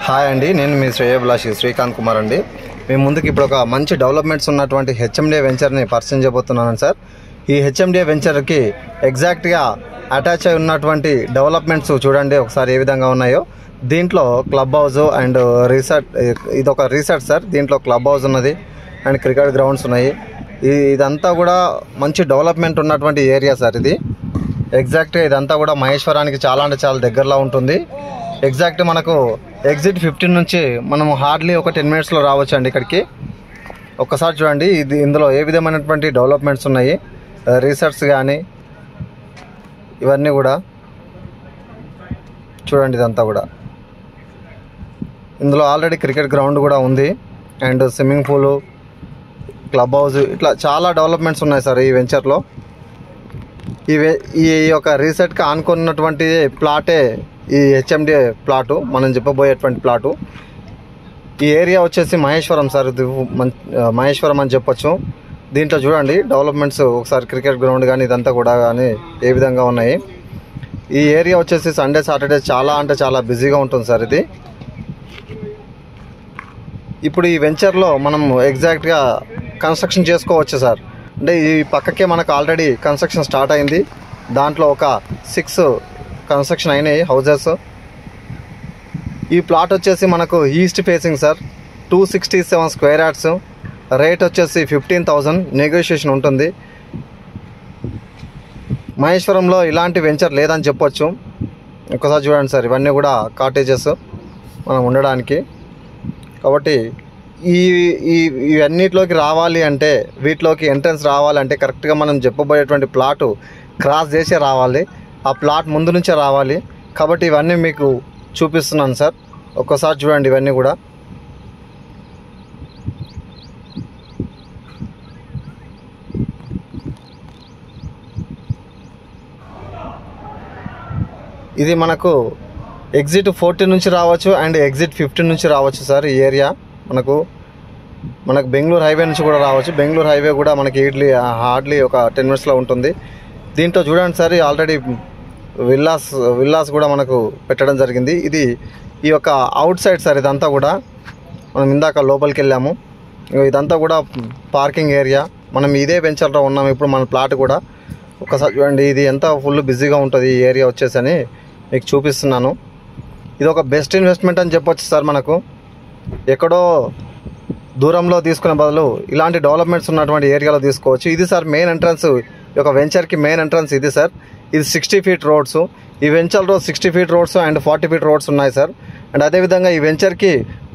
Hi అండి, నేను మీ శ్రేయోభిలాషి శ్రీకాంత్ కుమార్ అండి. మేము ముందుకు ఇప్పుడు ఒక మంచి డెవలప్మెంట్స్ ఉన్నటువంటి హెచ్ఎండిఏ వెంచర్ని పరిచయం చేయబోతున్నాను సార్. ఈ హెచ్ఎండిఏ వెంచర్కి ఎగ్జాక్ట్గా అటాచ్ అయి ఉన్నటువంటి డెవలప్మెంట్స్ చూడండి ఒకసారి ఏ విధంగా ఉన్నాయో. దీంట్లో క్లబ్ హౌస్ అండ్ ఇది ఒక రిసార్ట్ సార్. దీంట్లో క్లబ్ హౌస్ ఉన్నది అండ్ క్రికెట్ గ్రౌండ్స్ ఉన్నాయి. ఇదంతా కూడా మంచి డెవలప్మెంట్ ఉన్నటువంటి ఏరియా సార్. ఇది ఎగ్జాక్ట్గా ఇదంతా కూడా మహేశ్వరానికి చాలా అంటే చాలా దగ్గరలో ఉంటుంది. ఎగ్జాక్ట్ మనకు ఎగ్జిట్ 15 నుంచి మనము హార్డ్లీ ఒక 10 మినిట్స్లో రావచ్చు అండి ఇక్కడికి. ఒక్కసారి చూడండి ఇందులో ఏ విధమైనటువంటి డెవలప్మెంట్స్ ఉన్నాయి, రిసార్ట్స్ కానీ ఇవన్నీ కూడా చూడండి. ఇదంతా కూడా ఇందులో ఆల్రెడీ క్రికెట్ గ్రౌండ్ కూడా ఉంది and swimming pool, club house, ఇట్లా చాలా డెవలప్మెంట్స్ ఉన్నాయి సార్ ఈ వెంచర్లో. ఈ యొక్క రీసెట్కి ఆనుకున్నటువంటి ప్లాటే ఈ హెచ్ఎండిఏ ప్లాటు, మనం చెప్పబోయేటువంటి ప్లాటు. ఈ ఏరియా వచ్చేసి మహేశ్వరం సార్. ఇది మహేశ్వరం అని చెప్పొచ్చు. దీంట్లో చూడండి డెవలప్మెంట్స్ ఒకసారి క్రికెట్ గ్రౌండ్ కానీ ఇదంతా కూడా కానీ ఏ విధంగా ఉన్నాయి. ఈ ఏరియా వచ్చేసి సండే సాటర్డే చాలా అంటే చాలా బిజీగా ఉంటుంది సార్. ఇది ఇప్పుడు ఈ వెంచర్లో మనం ఎగ్జాక్ట్గా కన్స్ట్రక్షన్ చేసుకోవచ్చు సార్. అంటే ఈ పక్కకే మనకు ఆల్రెడీ కన్స్ట్రక్షన్ స్టార్ట్ అయింది. దాంట్లో ఒక 6 కన్స్ట్రక్షన్ అయినాయి హౌజెస్. ఈ ప్లాట్ వచ్చేసి మనకు east facing sir. 267 square yards. Rate వచ్చేసి 15,000. నెగోషియేషన్ ఉంటుంది. మహేశ్వరంలో ఇలాంటి వెంచర్ లేదని చెప్పొచ్చు. ఒకసారి చూడండి సార్, ఇవన్నీ కూడా కాటేజెస్ మనం ఉండడానికి. కాబట్టి ఇవన్నిటిలోకి రావాలి అంటే, వీటిలోకి ఎంట్రన్స్ రావాలంటే కరెక్ట్గా మనం చెప్పబోయేటువంటి ప్లాటు క్రాస్ చేసే రావాలి. ఆ ప్లాట్ ముందు నుంచే రావాలి. కాబట్టి ఇవన్నీ మీకు చూపిస్తున్నాను సార్. ఒక్కసారి చూడండి ఇవన్నీ కూడా. ఇది మనకు ఎగ్జిట్ 14 నుంచి రావచ్చు అండ్ ఎగ్జిట్ 15 నుంచి రావచ్చు సార్. ఈ ఏరియా మనకు బెంగళూరు హైవే నుంచి కూడా రావచ్చు. బెంగళూరు హైవే కూడా మనకి హార్డ్లీ ఒక 10 మినిట్స్లో ఉంటుంది. దీంట్లో చూడండి సార్, ఆల్రెడీ విల్లాస్ కూడా మనకు పెట్టడం జరిగింది. ఇది ఈ యొక్క అవుట్ సైడ్ సార్. ఇదంతా కూడా మనం ఇందాక లోపలికి వెళ్ళాము. ఇదంతా కూడా పార్కింగ్ ఏరియా. మనం ఇదే వెంచర్లో ఉన్నాము ఇప్పుడు మన ప్లాట్ కూడా. ఒకసారి చూడండి, ఇది ఎంత ఫుల్ బిజీగా ఉంటుంది ఈ ఏరియా వచ్చేసి అని మీకు చూపిస్తున్నాను. ఇది ఒక బెస్ట్ ఇన్వెస్ట్మెంట్ అని చెప్పొచ్చు సార్. మనకు ఎక్కడో దూరంలో తీసుకునే బదులు ఇలాంటి డెవలప్మెంట్స్ ఉన్నటువంటి ఏరియాలో తీసుకోవచ్చు. ఇది సార్ మెయిన్ ఎంట్రన్స్. ఈ యొక్క వెంచర్కి మెయిన్ ఎంట్రన్స్ ఇది సార్. ఇది 60 ఫీట్ రోడ్స్. ఈ వెంచర్లో 60 feet roads and 40 feet roads ఉన్నాయి సార్. అండ్ అదేవిధంగా ఈ వెంచర్కి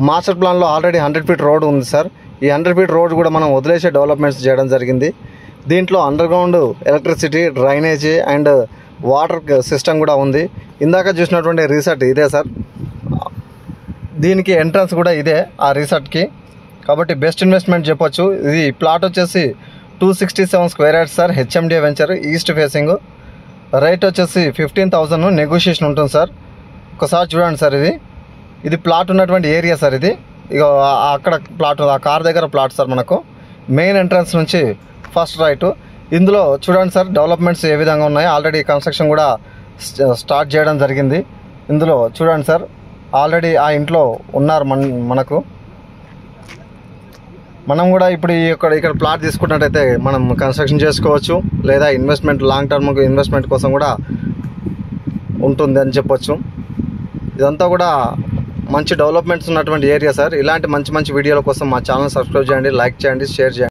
మాస్టర్ ప్లాన్లో ఆల్రెడీ 100 ఫీట్ రోడ్ ఉంది సార్. ఈ 100 ఫీట్ రోడ్ కూడా మనం వదిలేసే డెవలప్మెంట్స్ చేయడం జరిగింది. దీంట్లో underground electricity, drainage and water system కూడా ఉంది. ఇందాక చూసినటువంటి రిసార్ట్ ఇదే సార్. దీనికి ఎంట్రన్స్ కూడా ఇదే ఆ రిసార్ట్కి. కాబట్టి బెస్ట్ ఇన్వెస్ట్మెంట్ చెప్పొచ్చు. ఇది ప్లాట్ వచ్చేసి 267 square yards sir. HMDA venture, east facing. Rate వచ్చేసి 15,000. నెగోషియేషన్ ఉంటుంది సార్. ఒకసారి చూడండి సార్, ఇది ప్లాట్ ఉన్నటువంటి ఏరియా సార్. ఇది ఇక అక్కడ ప్లాట్, ఆ కార్ దగ్గర ప్లాట్ సార్. మనకు మెయిన్ ఎంట్రన్స్ నుంచి ఫస్ట్ రైట్. ఇందులో చూడండి సార్ డెవలప్మెంట్స్ ఏ విధంగా ఉన్నాయి. ఆల్రెడీ కన్స్ట్రక్షన్ కూడా స్టార్ట్ చేయడం జరిగింది. ఇందులో చూడండి సార్, ఆల్రెడీ ఆ ఇంట్లో ఉన్నారు మనకు. మనం కూడా ఇప్పుడు ఇక్కడ ప్లాట్ తీసుకున్నట్టయితే మనం కన్స్ట్రక్షన్ చేసుకోవచ్చు, లేదా ఇన్వెస్ట్మెంట్ లాంగ్ టర్మ్ ఇన్వెస్ట్మెంట్ కోసం కూడా ఉంటుంది అని చెప్పొచ్చు. ఇదంతా కూడా మంచి డెవలప్మెంట్స్ ఉన్నటువంటి ఏరియా సార్. ఇలాంటి మంచి వీడియోల కోసం మా ఛానల్ సబ్స్క్రైబ్ చేయండి, లైక్ చేయండి, షేర్ చేయండి.